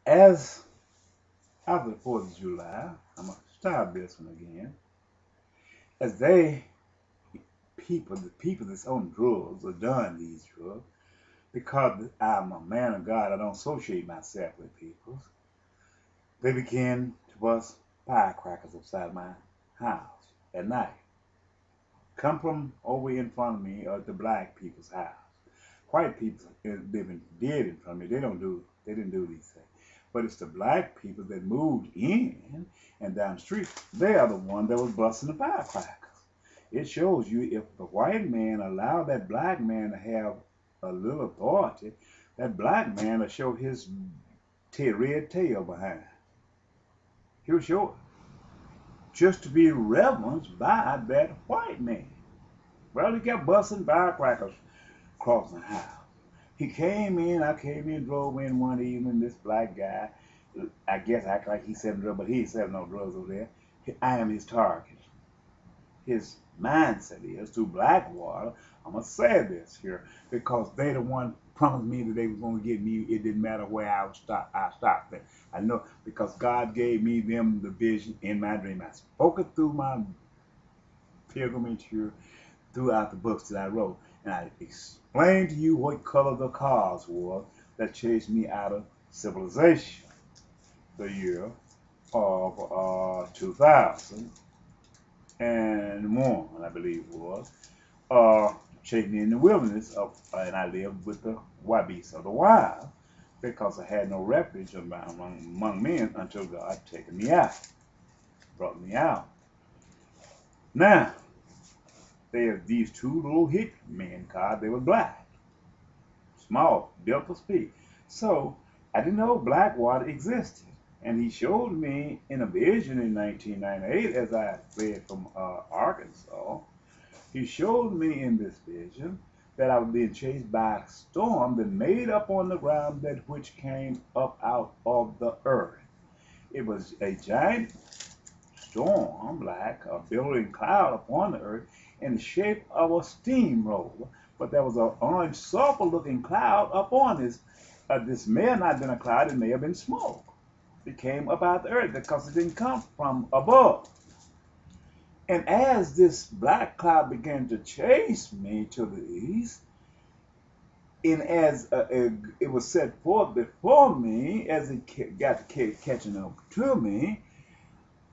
As after the 4th of July, I'm going to start this one again. As the people that's on drugs or done these drugs, because I'm a man of God, I don't associate myself with people. They begin to bust firecrackers outside my house at night. Come from over in front of me or the black people's house. White people living dead in front of me. They didn't do these things. But it's the black people that moved in and down the street. They are the one that was busting the firecrackers. It shows you if the white man allowed that black man to have a little authority, that black man will show his red tail behind. He'll show it. Just to be reverenced by that white man. Well, he kept busting firecrackers across the house. He came in, I came in, drove in one evening, this black guy, I guess act like he's selling drugs, but he ain't selling no drugs over there. I am his target. His mindset is through Blackwater. I'm going to say this here because they the one promised me that they were going to get me. It didn't matter where I stopped there. I know because God gave me them the vision in my dream. I spoke it through my pilgrimage here throughout the books that I wrote. And I explained to you what color the cars were that chased me out of civilization. The year of 2000. And one, I believe it was, chased me in the wilderness, and I lived with the wild beasts of the wild because I had no refuge among men until God taken me out, brought me out. Now, there's these two little hitmen cars. They were black, small, built for speed. So I didn't know Blackwater existed. And he showed me in a vision in 1998, as I read from Arkansas, he showed me in this vision that I was being chased by a storm that made up on the ground that which came up out of the earth. It was a giant storm, like a billowing cloud upon the earth, in the shape of a steamroller. But there was an orange sulfur-looking cloud upon this. This may have not been a cloud, it may have been smoke. It came up out of the earth because it didn't come from above. And as this black cloud began to chase me to the east, and as it was set forth before me, as it got catching up to me,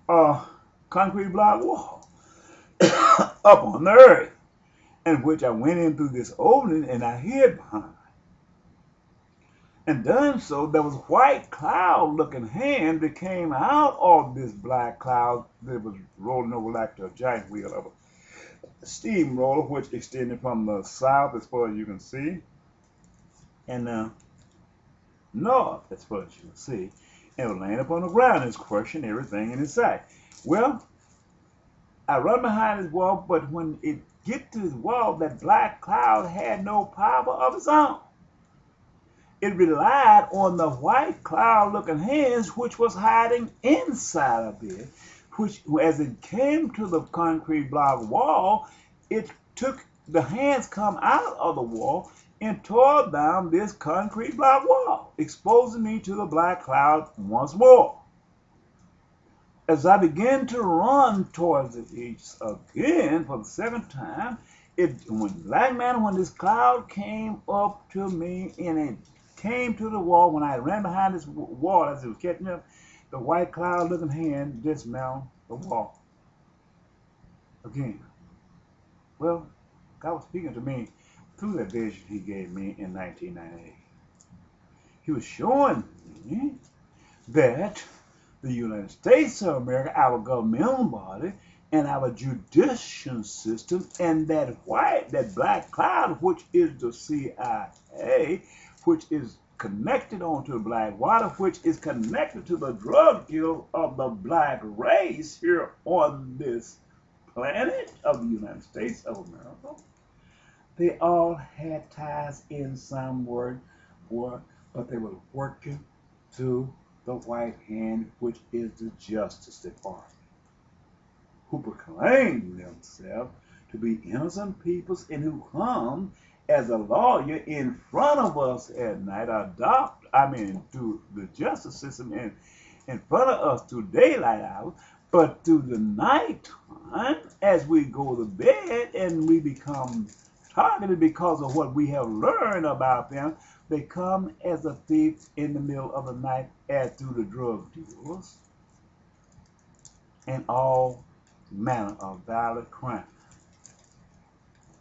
a concrete block wall up on the earth, in which I went in through this opening and I hid behind. And done so, there was a white cloud-looking hand that came out of this black cloud that was rolling over like a giant wheel of a steamroller, which extended from the south as far as you can see, and the north as far as you can see, and it was laying up on the ground and it's crushing everything in its sight. Well, I run behind this wall, but when it get to this wall, that black cloud had no power of its own. It relied on the white cloud-looking hands, which was hiding inside of it, which, as it came to the concrete block wall, it took the hands come out of the wall and tore down this concrete block wall, exposing me to the black cloud once more. As I began to run towards the east again for the second time, when this cloud came up to me and it came to the wall, when I ran behind this wall as it was catching up, the white cloud-looking hand dismounted the wall again. Well, God was speaking to me through that vision he gave me in 1998. He was showing me that the United States of America, our governmental body, and our judicial system, and that black cloud, which is the CIA, which is connected onto Blackwater, which is connected to the drug guild of the black race here on this planet of the United States of America. They all had ties in some word, but they were working through the white hand, which is the Justice Department, who proclaim themselves to be innocent peoples and who come as a lawyer in front of us at night, through the justice system and in front of us through daylight hours, but through the night time, as we go to bed and we become targeted because of what we have learned about them, they come as a thief in the middle of the night, as through the drug dealers and all manner of violent crime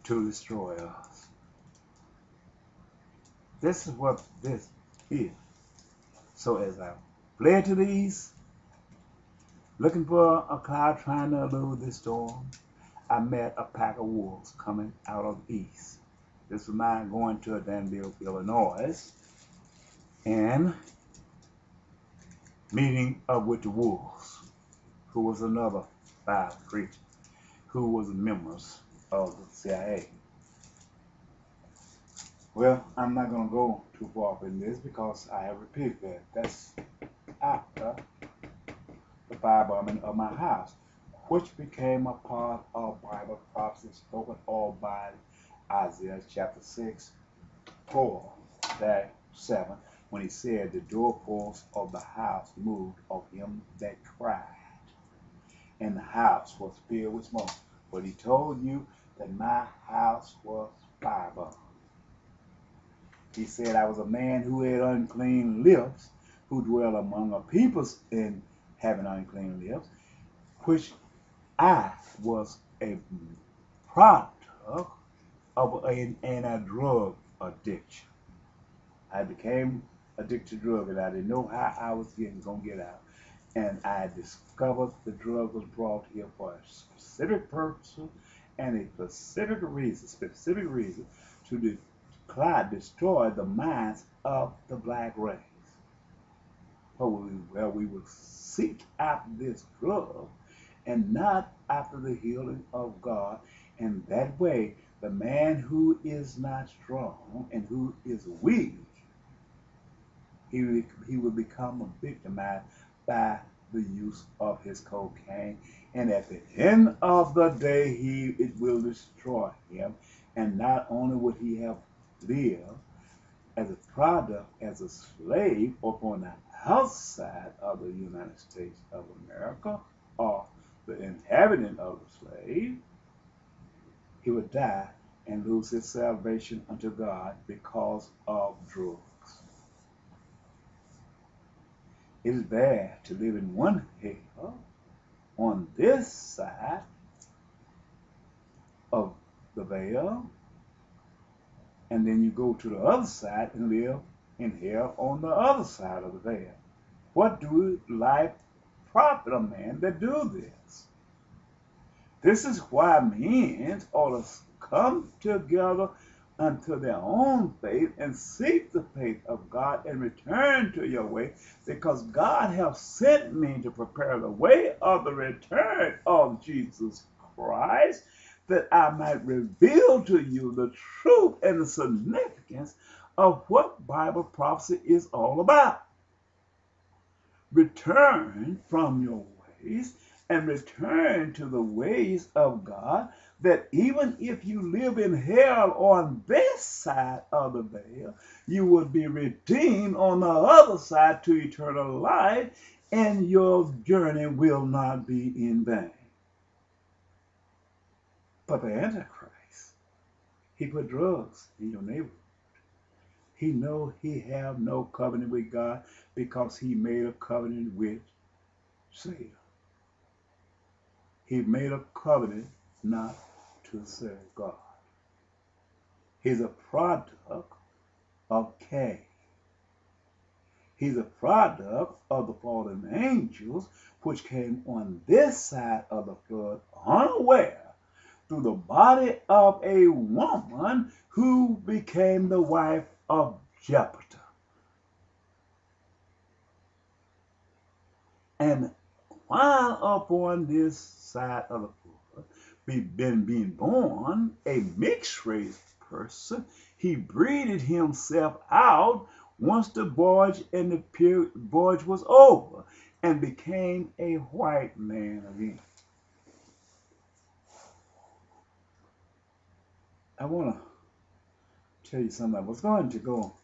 to destroy us. This is what this is. So as I fled to the east, looking for a cloud trying to elude this storm, I met a pack of wolves coming out of the east. This was mine going to Danville, Illinois, and meeting up with the wolves, who was another violent creature, who was members of the CIA. Well, I'm not going to go too far in this because I have repeated that. That's after the firebombing of my house, which became a part of Bible prophecy spoken of by Isaiah chapter 6, 4-7, when he said, the doorposts of the house moved of him that cried, and the house was filled with smoke. But he told you that my house was firebombed. He said, I was a man who had unclean lips, who dwell among a people in having unclean lips, which I was a product of a drug addiction. I became addicted to drugs, and I didn't know how I was going to get out. And I discovered the drug was brought here for a specific purpose and a specific reason to destroy the minds of the black race. Well, we would seek after this drug and not after the healing of God. And that way, the man who is not strong and who is weak, he will become victimized by the use of his cocaine. And at the end of the day, it will destroy him. And not only would he have lived as a product, as a slave upon the outside of the United States of America, or the inhabitant of the slave, he would die and lose his salvation unto God because of drugs. It is bad to live in one hell on this side of the veil, and then you go to the other side and live in hell on the other side of the veil. What do life profit a man that do this? This is why men ought to come together unto their own faith and seek the faith of God and return to your way, because God has sent me to prepare the way of the return of Jesus Christ, that I might reveal to you the truth and the significance of what Bible prophecy is all about. Return from your ways and return to the ways of God, that even if you live in hell on this side of the veil, you will be redeemed on the other side to eternal life, and your journey will not be in vain. But the Antichrist, he put drugs in your neighborhood. He know he have no covenant with God because he made a covenant with Satan. He made a covenant not to serve God. He's a product of Cain. He's a product of the fallen angels, which came on this side of the flood unaware through the body of a woman who became the wife of Jephthah. And while upon this side of the flood, being born a mixed race person, he breeded himself out once the voyage and the voyage was over, and became a white man again. I want to tell you something. I was going to go